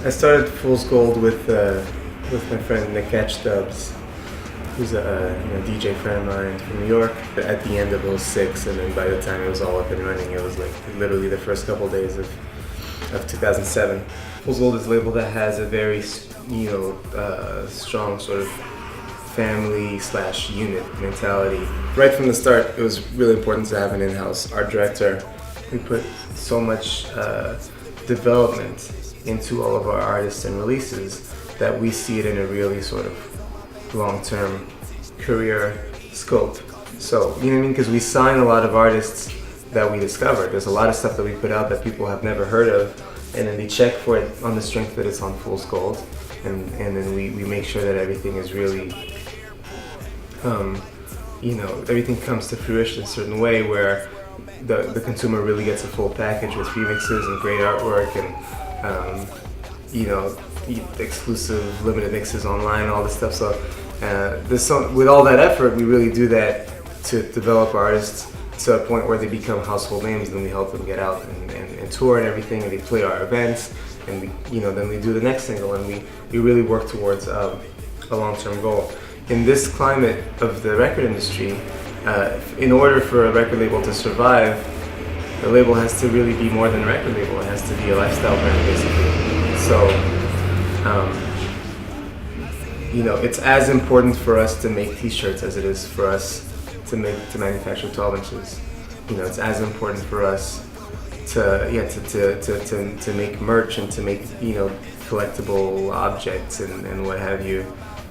I started Fool's Gold with my friend Nick Dubs, who's a DJ friend of mine from New York. At the end of '06, and then by the time it was all up and running, it was like literally the first couple of days of 2007. Fool's Gold is a label that has a very strong sort of family/unit mentality. Right from the start, it was really important to have an in-house art director. We put so much development into all of our artists and releases that we see it in a really sort of long-term career scope. So, you know what I mean? Because we sign a lot of artists that we discovered. There's a lot of stuff that we put out that people have never heard of, and then we check for it on the strength that it's on Fool's Gold, and then we make sure that everything is really, everything comes to fruition in a certain way where the consumer really gets a full package with remixes and great artwork and exclusive limited mixes online, all this stuff. So with all that effort, we really do that to develop artists to a point where they become household names, and then we help them get out and tour and everything, and they play our events, and then we do the next single, and we really work towards a long-term goal. In this climate of the record industry, in order for a record label to survive, the label has to really be more than a record label. It has to be a lifestyle brand, basically. So, it's as important for us to make T-shirts as it is for us to manufacture 12 inches. It's as important for us to make merch and to make collectible objects and what have you,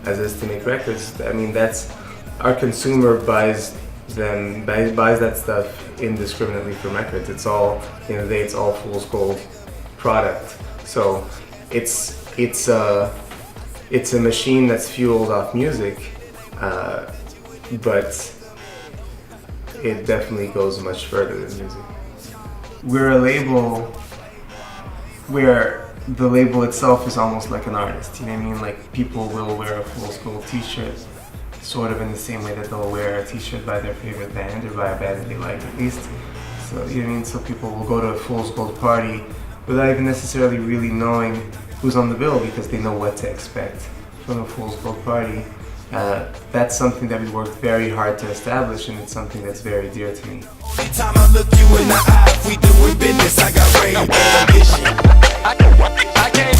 as it is to make records. I mean, that's our consumer buys that stuff indiscriminately from records. It's all, it's all Fool's Gold product. So it's a machine that's fueled off music, but it definitely goes much further than music. We're a label where the label itself is almost like an artist. You know what I mean? Like, people will wear a Fool's Gold t-shirt sort of in the same way that they'll wear a t-shirt by their favorite band, or by a band that they like at least. So, you know what I mean? So people will go to a Fool's Gold party without even necessarily really knowing who's on the bill, because they know what to expect from a Fool's Gold party. That's something that we worked very hard to establish, and it's something that's very dear to me. Every time I look you in the eye, if we doing business, I got great ambition. I can't